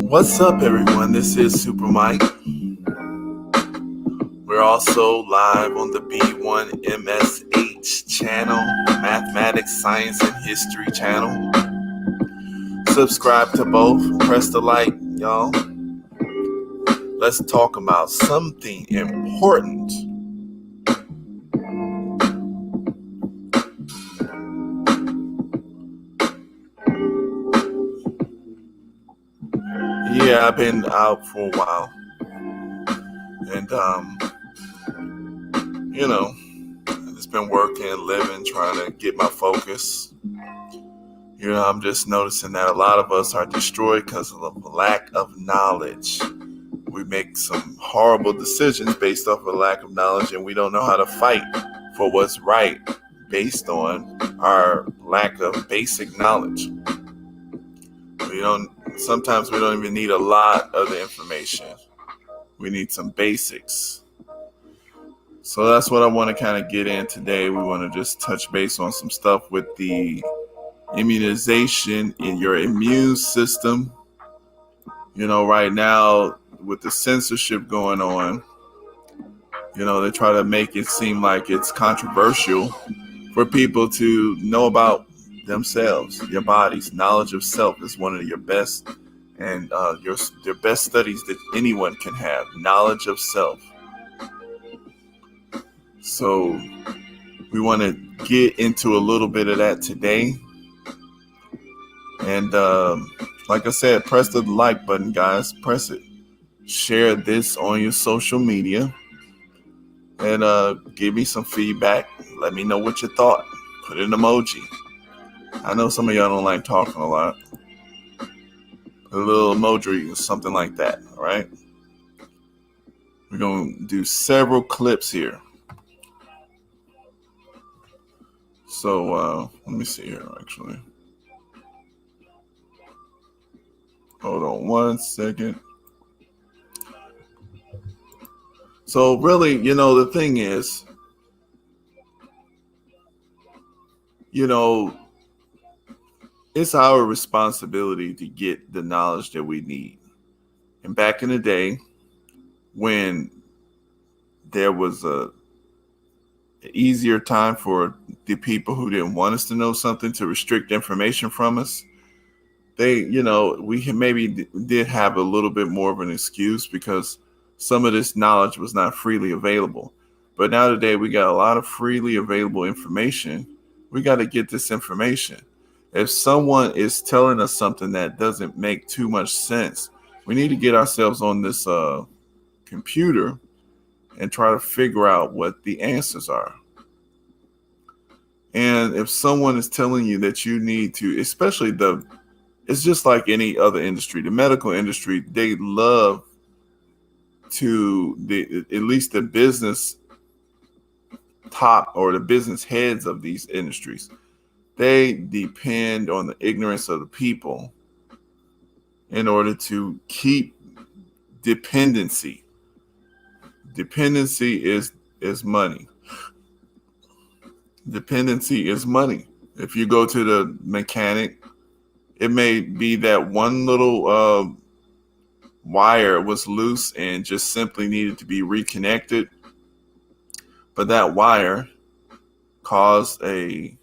What's up, everyone? This is Super Mike. We're also live on the B1MSH channel, Mathematics, Science, and History channel. Subscribe to both. Press the like, y'all. Let's talk about something important. Yeah, I've been out for a while. And, I've just been working, living, trying to get my focus. I'm just noticing that a lot of us are destroyed because of a lack of knowledge. We make some horrible decisions based off of a lack of knowledge, and we don't know how to fight for what's right based on our lack of basic knowledge. Sometimes we don't even need a lot of the information. We need some basics. So that's what I want to kind of get in today. We want to just touch base on some stuff with the immunization in your immune system. Right now with the censorship going on, they try to make it seem like it's controversial for people to know about themselves, your bodies. Knowledge of self is one of your best and your best studies that anyone can have. Knowledge of self. So we want to get into a little bit of that today. And like I said, press the like button, guys. Press it. Share this on your social media. And give me some feedback. Let me know what you thought. Put an emoji. I know some of y'all don't like talking a lot. Put a little emoji or something like that, all right? We're going to do several clips here. So let me see here, actually. Hold on one second. So really, the thing is, it's our responsibility to get the knowledge that we need. And back in the day, when there was an easier time for the people who didn't want us to know something to restrict information from us, we maybe did have a little bit more of an excuse because some of this knowledge was not freely available. But now today we got a lot of freely available information. We got to get this information. If someone is telling us something that doesn't make too much sense, we need to get ourselves on this computer and try to figure out what the answers are. And if someone is telling you that you need to, especially it's just like any other industry, the medical industry, they love to, at least the business top or the business heads of these industries, they depend on the ignorance of the people in order to keep dependency. Dependency is money. Dependency is money. If you go to the mechanic, it may be that one little wire was loose and just simply needed to be reconnected. But that wire caused a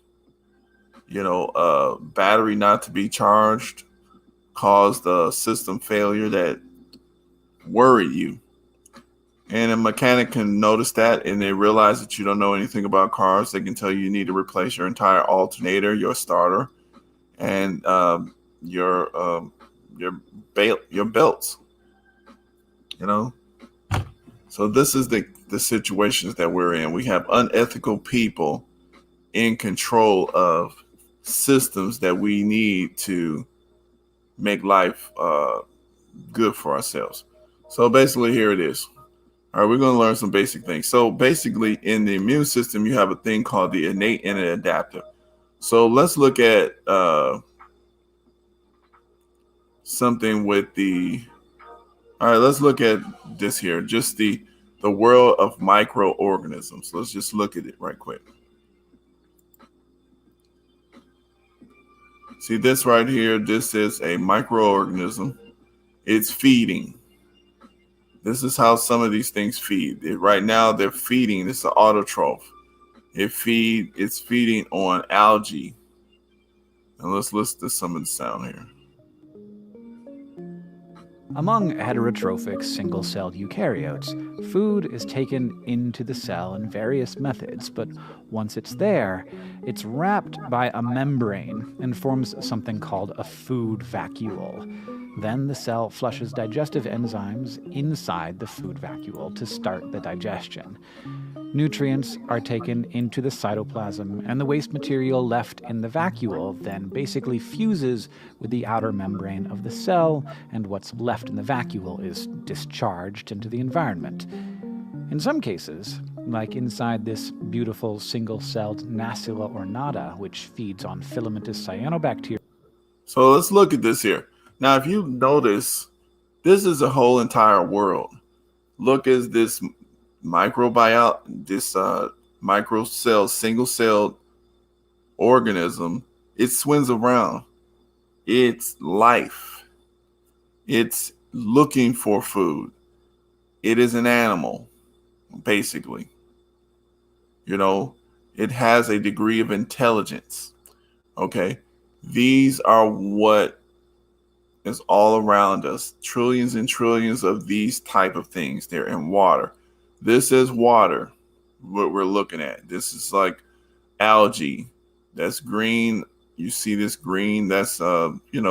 battery not to be charged, caused a system failure that worried you. And a mechanic can notice that, and they realize that you don't know anything about cars. They can tell you need to replace your entire alternator, your starter, and your belts. So this is the situations that we're in. We have unethical people in control of systems that we need to make life good for ourselves. So basically, here it is. All right, we're going to learn some basic things. So basically, in the immune system, you have a thing called the innate and the adaptive. So let's look at something with let's look at this here, just the world of microorganisms. Let's just look at it right quick. See this right here, this is a microorganism. It's feeding. This is how some of these things feed. Right now, they're feeding. It's an autotroph. It's feeding on algae. And let's listen to some of the sound here. Among heterotrophic single-celled eukaryotes, food is taken into the cell in various methods, but once it's there, it's wrapped by a membrane and forms something called a food vacuole. Then the cell flushes digestive enzymes inside the food vacuole to start the digestion. Nutrients are taken into the cytoplasm, and the waste material left in the vacuole then basically fuses with the outer membrane of the cell, and what's left in the vacuole is discharged into the environment. In some cases, like inside this beautiful single-celled Nacella ornata, which feeds on filamentous cyanobacteria. So let's look at this here. Now, if you notice, this is a whole entire world. Look at this microcell, single-celled organism. It swims around. It's life. It's looking for food. It is an animal, basically. You know, it has a degree of intelligence. Okay. These are what is all around us. Trillions and trillions of these type of things. They're in water. This is water, what we're looking at. This is like algae. That's green. You see this green? That's,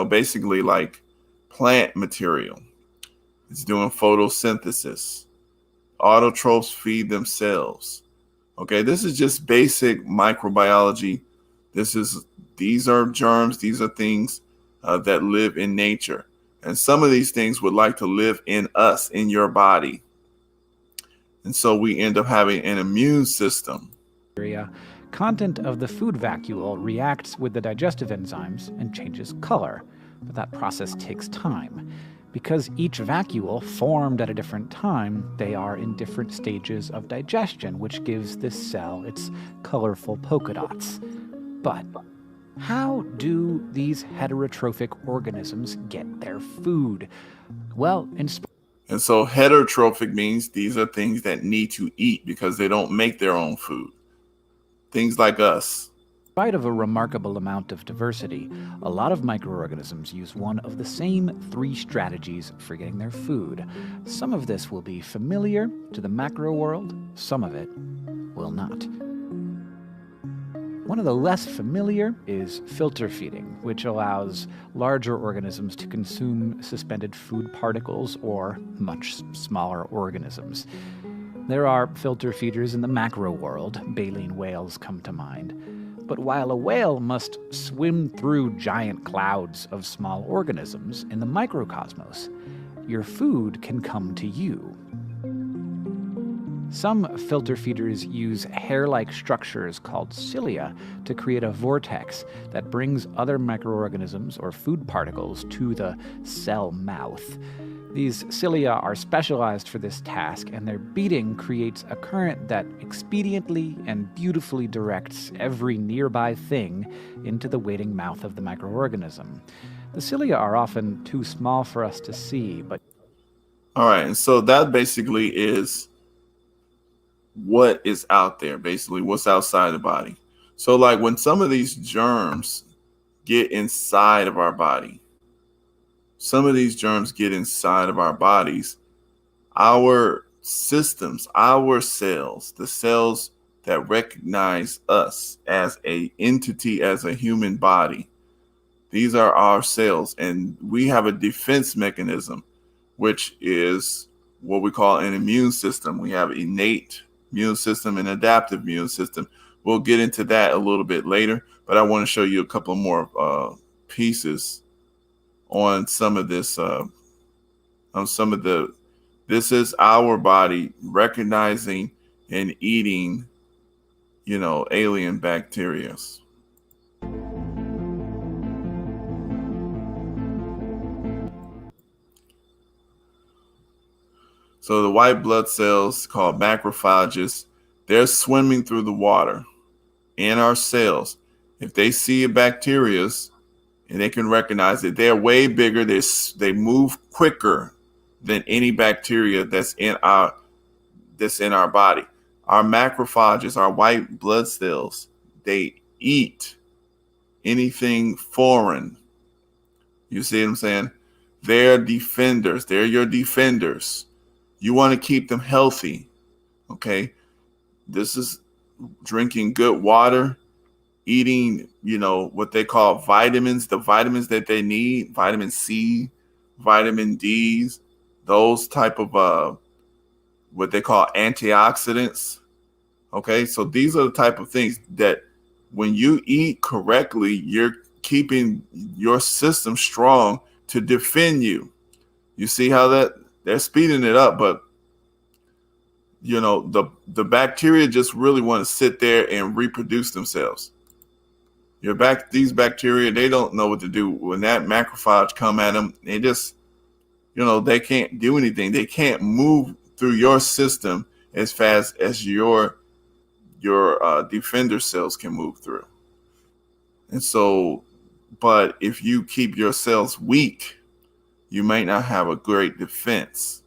basically like plant material. It's doing photosynthesis. Autotrophs feed themselves. Okay, this is just basic microbiology. These are germs. These are things that live in nature. And some of these things would like to live in us, in your body. And so we end up having an immune system. Content of the food vacuole reacts with the digestive enzymes and changes color, but that process takes time. Because each vacuole formed at a different time, they are in different stages of digestion, which gives this cell its colorful polka dots. But how do these heterotrophic organisms get their food? Well, and so heterotrophic means these are things that need to eat because they don't make their own food. Things like us. In spite of a remarkable amount of diversity, a lot of microorganisms use one of the same 3 strategies for getting their food. Some of this will be familiar to the macro world, some of it will not. One of the less familiar is filter feeding, which allows larger organisms to consume suspended food particles or much smaller organisms. There are filter feeders in the macro world. Baleen whales come to mind. But while a whale must swim through giant clouds of small organisms in the microcosmos, your food can come to you. Some filter feeders use hair-like structures called cilia to create a vortex that brings other microorganisms or food particles to the cell mouth. These cilia are specialized for this task, and their beating creates a current that expediently and beautifully directs every nearby thing into the waiting mouth of the microorganism. The cilia are often too small for us to see, but... All right, and so that basically is what is out there, basically what's outside the body. So like when some of these germs get inside of our body, some of these germs get inside of our bodies, our systems, our cells, the cells that recognize us as a entity, as a human body, these are our cells, and we have a defense mechanism, which is what we call an immune system. We have innate immune system and adaptive immune system. We'll get into that a little bit later, but I want to show you a couple more pieces on some of this, this is our body recognizing and eating, alien bacteria. So the white blood cells, called macrophages, they're swimming through the water in our cells. If they see a bacteria, and they can recognize that they're way bigger. They move quicker than any bacteria that's in our body. Our macrophages, our white blood cells, they eat anything foreign. You see what I'm saying? They're defenders. They're your defenders. You want to keep them healthy. Okay. This is drinking good water, eating, what they call vitamins, the vitamins that they need, vitamin C, vitamin D's, those type of what they call antioxidants. Okay, so these are the type of things that when you eat correctly, you're keeping your system strong to defend you. You see how that they're speeding it up, but the bacteria just really want to sit there and reproduce themselves. These bacteria, they don't know what to do when that macrophage come at them. They just, they can't do anything. They can't move through your system as fast as your defender cells can move through. And so, but if you keep your cells weak, you might not have a great defense.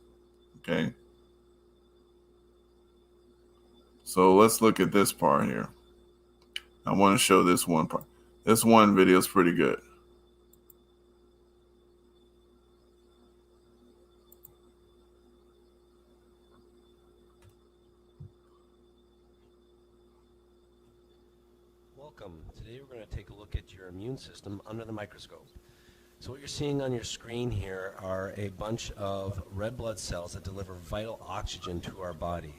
Okay. So let's look at this part here. I want to show this one part. This one video is pretty good. Welcome. Today we're going to take a look at your immune system under the microscope. So what you're seeing on your screen here are a bunch of red blood cells that deliver vital oxygen to our body.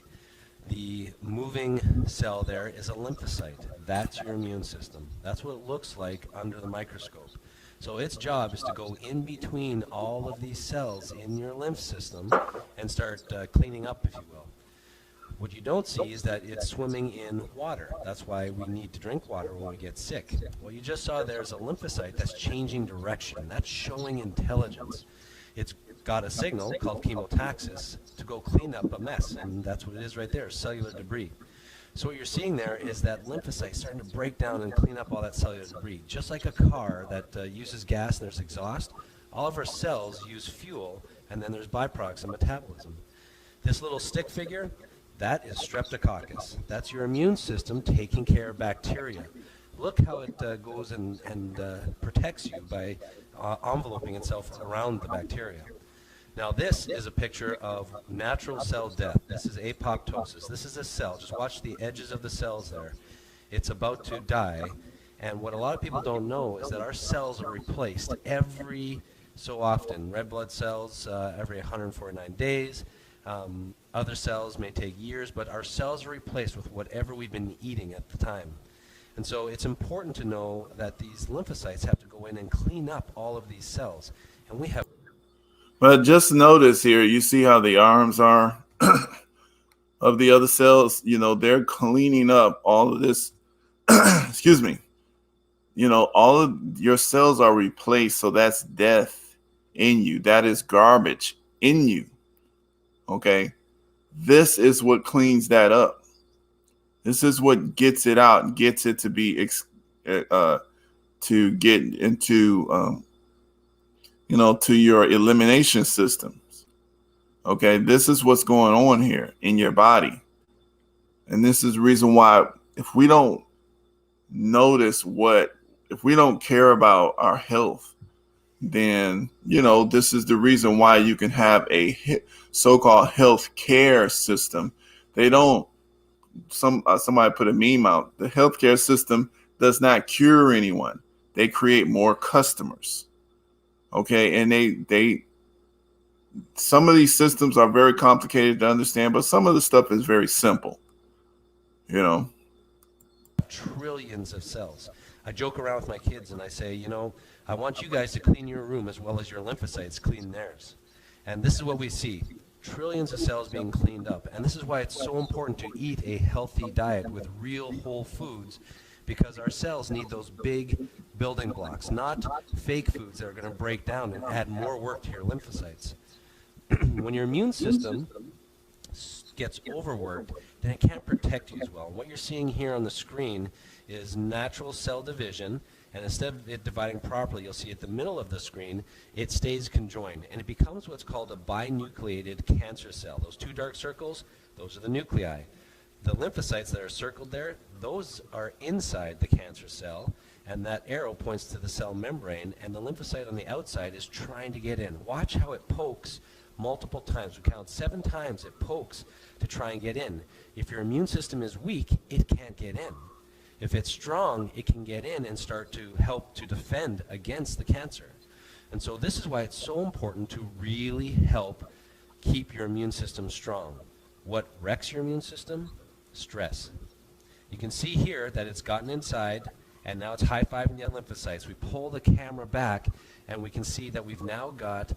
The moving cell there is a lymphocyte. That's your immune system. That's what it looks like under the microscope. So its job is to go in between all of these cells in your lymph system and start cleaning up, if you will. What you don't see is that it's swimming in water. That's why we need to drink water when we get sick. What you just saw there is a lymphocyte that's changing direction. That's showing intelligence. It's got a signal called chemotaxis to go clean up a mess, and that's what it is right there, cellular debris. So what you're seeing there is that lymphocyte starting to break down and clean up all that cellular debris. Just like a car that uses gas and there's exhaust, all of our cells use fuel, and then there's byproducts of metabolism. This little stick figure, that is streptococcus. That's your immune system taking care of bacteria. Look how it goes and protects you by enveloping itself around the bacteria. Now this is a picture of natural cell death. This is apoptosis. This is a cell. Just watch the edges of the cells there. It's about to die. And what a lot of people don't know is that our cells are replaced every so often. Red blood cells every 149 days. Other cells may take years, but our cells are replaced with whatever we've been eating at the time. And so it's important to know that these lymphocytes have to go in and clean up all of these cells. And we have... But just notice here, you see how the arms are of the other cells? They're cleaning up all of this. Excuse me. All of your cells are replaced. So that's death in you. That is garbage in you. Okay. This is what cleans that up. This is what gets it out, gets it to be, to get into, to your elimination systems. Okay, this is what's going on here in your body. And this is the reason why if we don't if we don't care about our health, then, this is the reason why you can have a so-called health care system. They don't, somebody put a meme out. The healthcare system does not cure anyone. They create more customers. Okay, and they some of these systems are very complicated to understand, but some of the stuff is very simple. Trillions of cells. I joke around with my kids and I say, I want you guys to clean your room as well as your lymphocytes clean theirs. And this is what we see. Trillions of cells being cleaned up. And this is why it's so important to eat a healthy diet with real whole foods, because our cells need those big building blocks, not fake foods that are going to break down and add more work to your lymphocytes. When your immune system gets overworked, then it can't protect you as well. What you're seeing here on the screen is natural cell division, And instead of it dividing properly, you'll see at the middle of the screen, it stays conjoined. And it becomes what's called a binucleated cancer cell. Those two dark circles, those are the nuclei. The lymphocytes that are circled there, those are inside the cancer cell, and that arrow points to the cell membrane, and the lymphocyte on the outside is trying to get in. Watch how it pokes multiple times. We count 7 times it pokes to try and get in. If your immune system is weak, it can't get in. If it's strong, it can get in and start to help to defend against the cancer. And so this is why it's so important to really help keep your immune system strong. What wrecks your immune system? Stress. You can see here that it's gotten inside, and now it's high-fiving the lymphocytes. We pull the camera back, and we can see that we've now got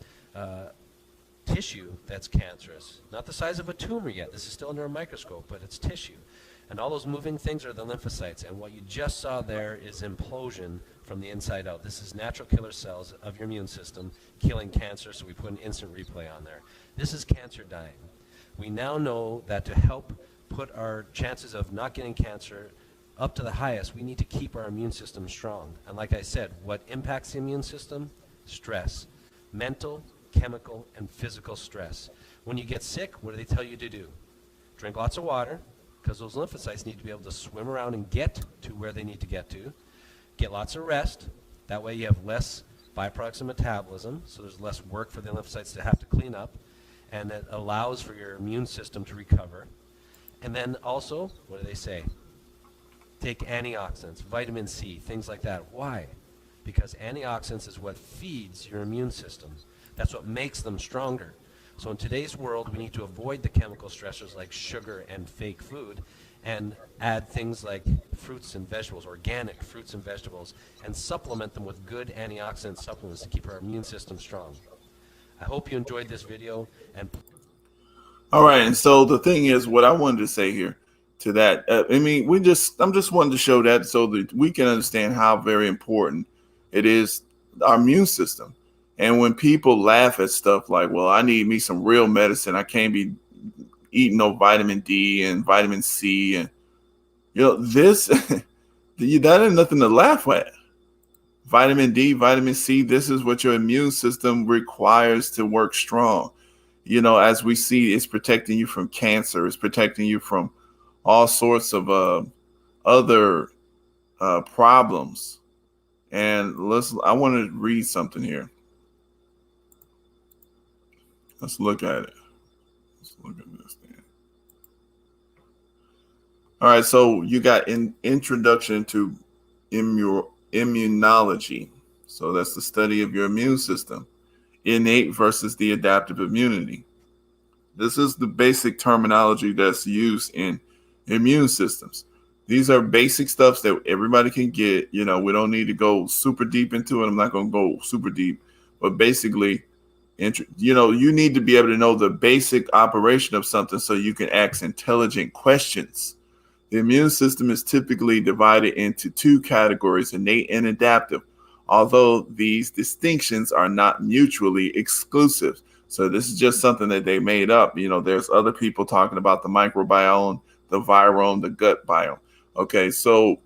tissue that's cancerous. Not the size of a tumor yet. This is still under a microscope, but it's tissue. And all those moving things are the lymphocytes. And what you just saw there is implosion from the inside out. This is natural killer cells of your immune system killing cancer, so we put an instant replay on there. This is cancer dying. We now know that to help put our chances of not getting cancer up to the highest, we need to keep our immune system strong. And like I said, what impacts the immune system? Stress. Mental, chemical, and physical stress. When you get sick, what do they tell you to do? Drink lots of water, because those lymphocytes need to be able to swim around and get to where they need to get to. Get lots of rest. That way you have less byproducts of metabolism, so there's less work for the lymphocytes to have to clean up, and it allows for your immune system to recover. And then also, what do they say? Take antioxidants, vitamin C, things like that. Why? Because antioxidants is what feeds your immune system. That's what makes them stronger. So in today's world, we need to avoid the chemical stressors like sugar and fake food, and add things like fruits and vegetables, organic fruits and vegetables, and supplement them with good antioxidant supplements to keep our immune system strong. I hope you enjoyed this video. And all right, and so the thing is, what I wanted to say here to that, I'm just wanting to show that so that we can understand how very important it is, our immune system. And when people laugh at stuff like, well, I need me some real medicine, I can't be eating no vitamin D and vitamin C, and this that ain't nothing to laugh at. Vitamin D, vitamin C, this is what your immune system requires to work strong. As we see, it's protecting you from cancer, it's protecting you from all sorts of other problems. And I want to read something here. Let's look at it. Let's look at this thing. All right, so you got an introduction to immunology. So that's the study of your immune system. Innate versus the adaptive immunity. This is the basic terminology that's used in immune systems. These are basic stuff that everybody can get. We don't need to go super deep into it. I'm not going to go super deep, but basically, you need to be able to know the basic operation of something so you can ask intelligent questions. The immune system is typically divided into 2 categories, innate and adaptive, although these distinctions are not mutually exclusive. So this is just something that they made up. There's other people talking about the microbiome, the virome, the gut biome. Okay, so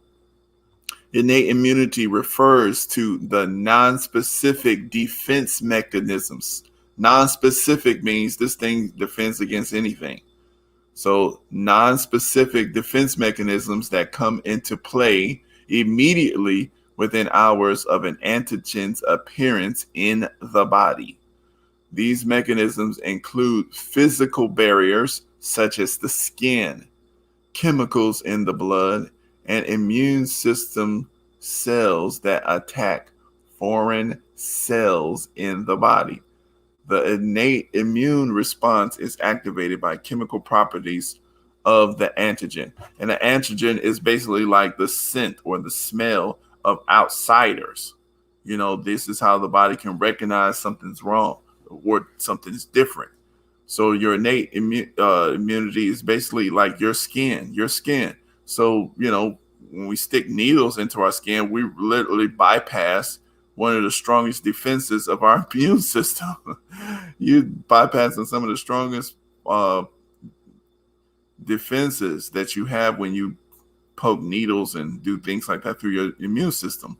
innate immunity refers to the non-specific defense mechanisms. Non-specific means this thing defends against anything. So non-specific defense mechanisms that come into play immediately within hours of an antigen's appearance in the body. These mechanisms include physical barriers such as the skin, chemicals in the blood, and immune system cells that attack foreign cells in the body. The innate immune response is activated by chemical properties of the antigen. And the antigen is basically like the scent or the smell of outsiders. This is how the body can recognize something's wrong or something's different. So your innate immunity is basically like your skin. So, when we stick needles into our skin, we literally bypass one of the strongest defenses of our immune system. You bypassing some of the strongest defenses that you have when you poke needles and do things like that through your immune system.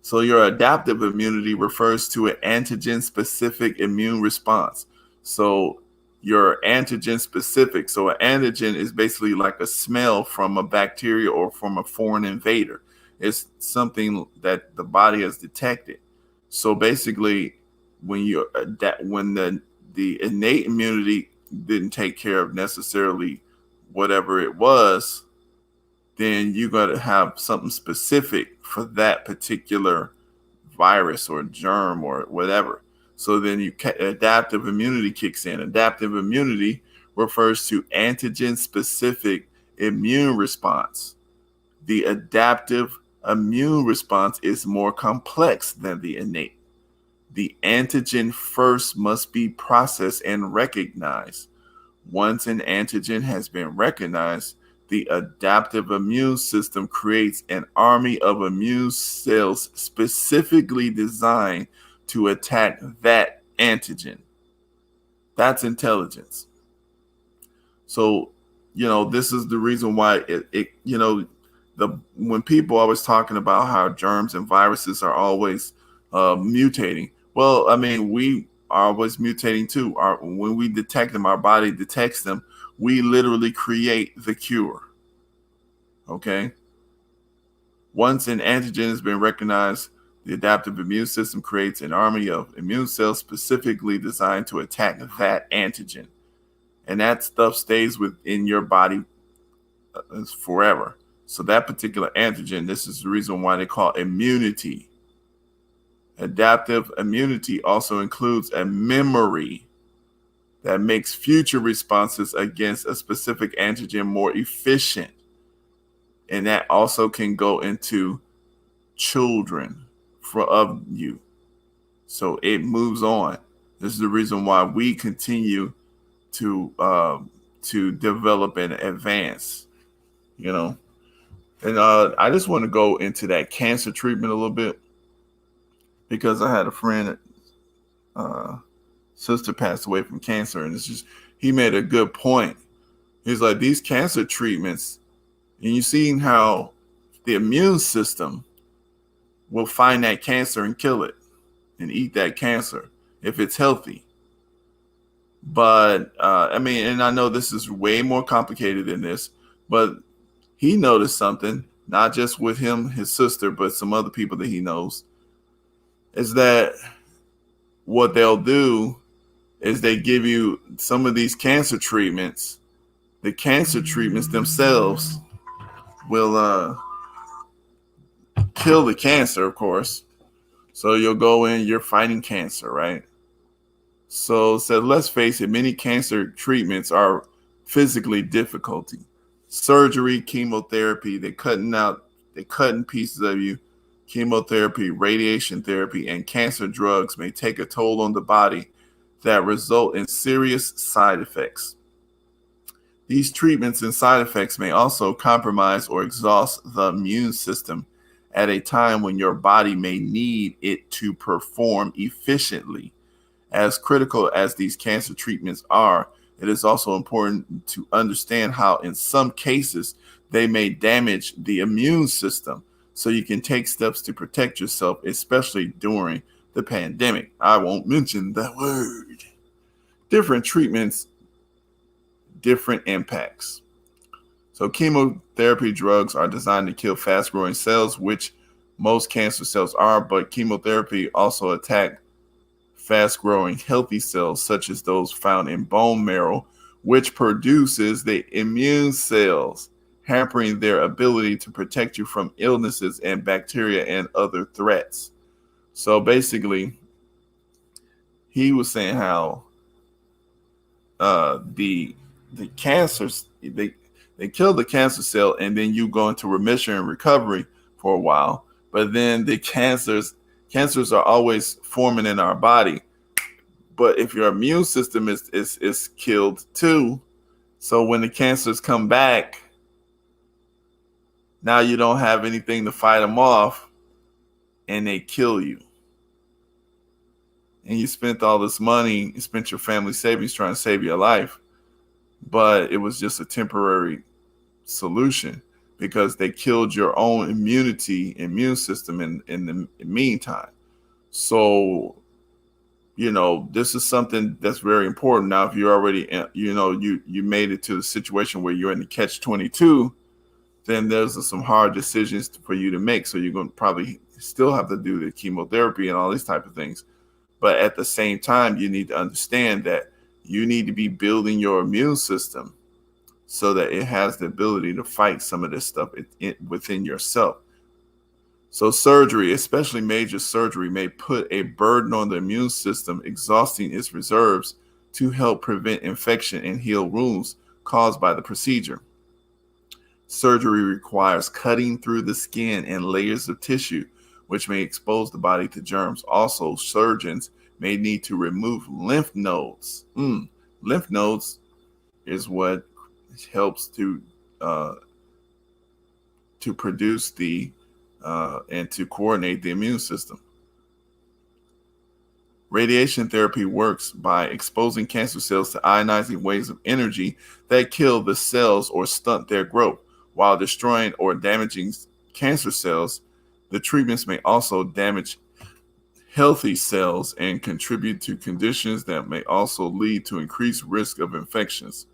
So your adaptive immunity refers to an antigen-specific immune response. So your antigen specific. So an antigen is basically like a smell from a bacteria or from a foreign invader. It's something that the body has detected. So basically, when the innate immunity didn't take care of necessarily whatever it was, then you got to have something specific for that particular virus or germ or whatever. So then adaptive immunity kicks in. Adaptive immunity refers to antigen specific immune response. The adaptive immune response is more complex than the innate. The antigen first must be processed and recognized. Once an antigen has been recognized, the adaptive immune system creates an army of immune cells specifically designed to attack that antigen. That's intelligence. So, this is the reason why when people are always talking about how germs and viruses are always mutating. Well, I mean, we are always mutating too. When we detect them, our body detects them. We literally create the cure. Okay. Once an antigen has been recognized, the adaptive immune system creates an army of immune cells specifically designed to attack that antigen. And that stuff stays within your body forever. So that particular antigen, this is the reason why they call immunity. Adaptive immunity also includes a memory that makes future responses against a specific antigen more efficient. And that also can go into children of you. So it moves on. This is the reason why we continue to develop and advance, And I just want to go into that cancer treatment a little bit, because I had a friend, sister passed away from cancer, and he made a good point. He's like, these cancer treatments, and you see how the immune system will find that cancer and kill it and eat that cancer if it's healthy. But and I know this is way more complicated than this, but he noticed something, not just with him, his sister, but some other people that he knows, is that what they'll do is they give you some of these cancer treatments. The cancer treatments themselves will kill the cancer, of course. So you'll go in, you're fighting cancer, right? So let's face it, many cancer treatments are physically difficult. Surgery, chemotherapy, they're cutting pieces of you. Chemotherapy, radiation therapy, and cancer drugs may take a toll on the body that result in serious side effects. These treatments and side effects may also compromise or exhaust the immune system at a time when your body may need it to perform efficiently. As critical as these cancer treatments are, it is also important to understand how in some cases they may damage the immune system, so you can take steps to protect yourself, especially during the pandemic. I won't mention that word. Different treatments, different impacts. So chemotherapy drugs are designed to kill fast-growing cells, which most cancer cells are, but chemotherapy also attack fast-growing healthy cells, such as those found in bone marrow, which produces the immune cells, hampering their ability to protect you from illnesses and bacteria and other threats. So basically, he was saying how the cancers, they kill the cancer cell, and then you go into remission and recovery for a while. But then the cancers are always forming in our body. But if your immune system is killed too, so when the cancers come back, now you don't have anything to fight them off, and they kill you. And you spent all this money, you spent your family savings trying to save your life, but it was just a temporary solution. because they killed your own immune system in the meantime. So, this is something that's very important. Now, if you're already, you made it to the situation where you're in the catch-22, then there's some hard decisions for you to make. So you're going to probably still have to do the chemotherapy and all these type of things. But at the same time, you need to understand that you need to be building your immune system so that it has the ability to fight some of this stuff within yourself. So surgery, especially major surgery, may put a burden on the immune system, exhausting its reserves to help prevent infection and heal wounds caused by the procedure. Surgery requires cutting through the skin and layers of tissue, which may expose the body to germs. Also, surgeons may need to remove lymph nodes. Lymph nodes is what helps to produce and to coordinate the immune system. Radiation therapy works by exposing cancer cells to ionizing waves of energy that kill the cells or stunt their growth. While destroying or damaging cancer cells, the treatments may also damage healthy cells and contribute to conditions that may also lead to increased risk of infections.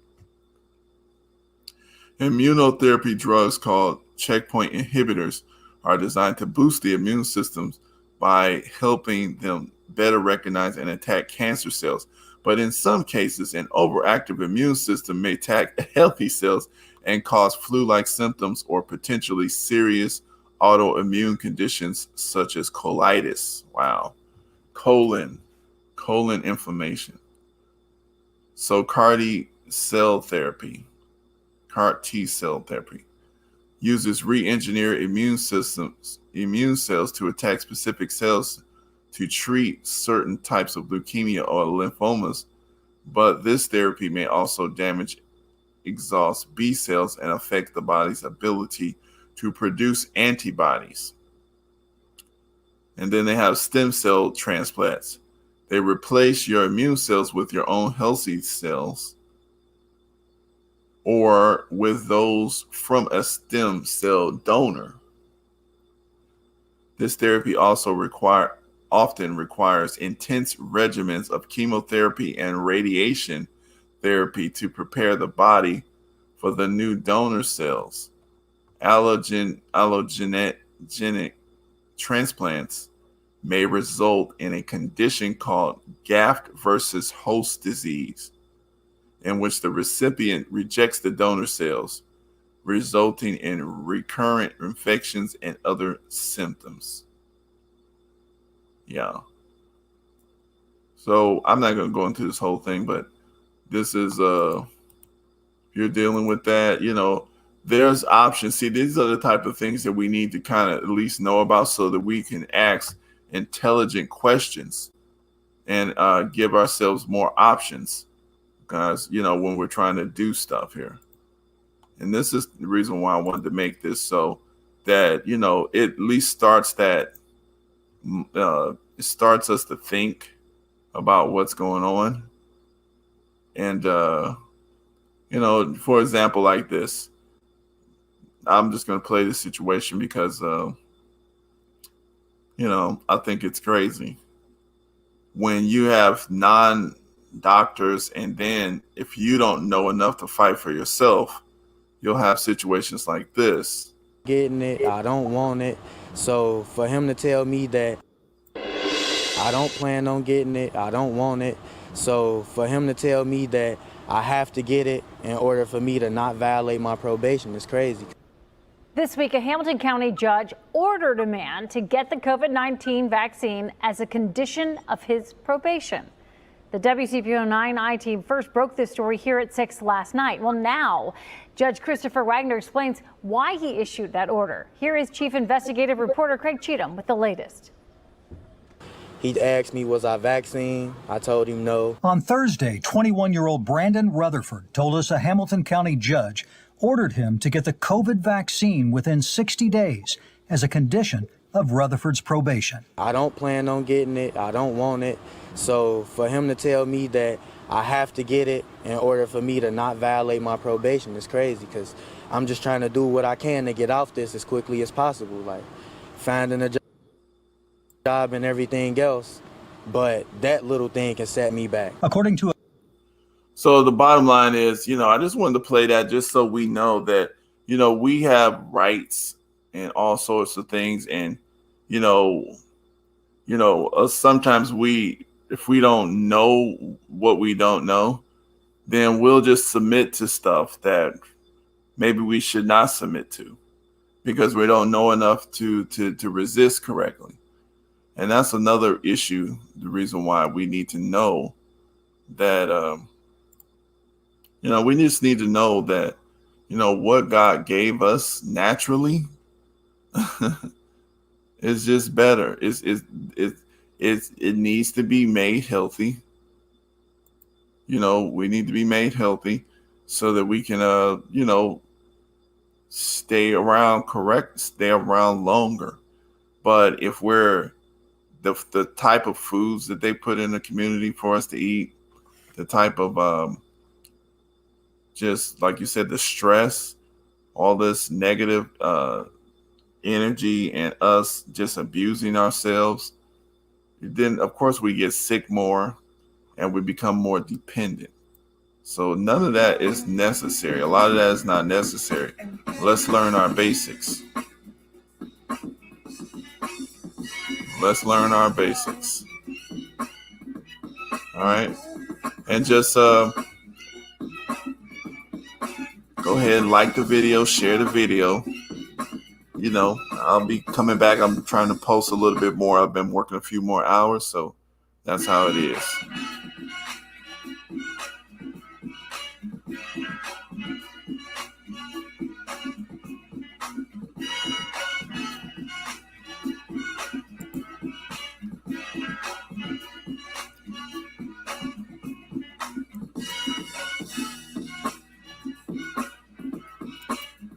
Immunotherapy drugs called checkpoint inhibitors are designed to boost the immune systems by helping them better recognize and attack cancer cells. But in some cases, an overactive immune system may attack healthy cells and cause flu-like symptoms or potentially serious autoimmune conditions such as colitis. Wow. Colon inflammation. So CAR T cell therapy uses re-engineered immune cells to attack specific cells to treat certain types of leukemia or lymphomas, but this therapy may also damage exhaust B cells and affect the body's ability to produce antibodies. And then they have stem cell transplants. They replace your immune cells with your own healthy cells or with those from a stem cell donor. This therapy also often requires intense regimens of chemotherapy and radiation therapy to prepare the body for the new donor cells. Allogenic transplants may result in a condition called graft versus host disease, in which the recipient rejects the donor cells, resulting in recurrent infections and other symptoms. Yeah. So I'm not going to go into this whole thing, but this is, if you're dealing with that, there's options. See, these are the type of things that we need to kind of at least know about so that we can ask intelligent questions and give ourselves more options. Because, when we're trying to do stuff here. And this is the reason why I wanted to make this so that, it at least starts that, it starts us to think about what's going on. And, for example, like this, I'm just going to play this situation because, I think it's crazy. When you have non-doctors, and then if you don't know enough to fight for yourself, you'll have situations like this. Getting it, I don't want it. So for him to tell me that I don't plan on getting it, I don't want it. So for him to tell me that I have to get it in order for me to not violate my probation is crazy. This week, a Hamilton County judge ordered a man to get the COVID-19 vaccine as a condition of his probation. The WCPO9 team first broke this story here at 6 last night. Well, now Judge Christopher Wagner explains why he issued that order. Here is Chief Investigative Reporter Craig Cheatham with the latest. He asked me, was I vaccinated? I told him no. On Thursday, 21-year-old Brandon Rutherford told us a Hamilton County judge ordered him to get the COVID vaccine within 60 days as a condition of Rutherford's probation. I don't plan on getting it. I don't want it. So for him to tell me that I have to get it in order for me to not violate my probation is crazy, because I'm just trying to do what I can to get off this as quickly as possible, like finding a job and everything else. But that little thing can set me back. According to So the bottom line is, I just wanted to play that just so we know that, we have rights and all sorts of things. And, sometimes if we don't know what we don't know, then we'll just submit to stuff that maybe we should not submit to because we don't know enough to resist correctly. And that's another issue, the reason why we need to know that, we just need to know that, what God gave us naturally is just better. It needs to be made healthy. We need to be made healthy so that we can, stay around longer. But if we're the type of foods that they put in the community for us to eat, the type of just like you said, the stress, all this negative energy, and us just abusing ourselves, then of course we get sick more and we become more dependent. So none of that is necessary. A lot of that is not necessary. Let's learn our basics. Let's learn our basics. All right. And just go ahead and like the video, share the video. I'll be coming back. I'm trying to post a little bit more. I've been working a few more hours, so that's how it is.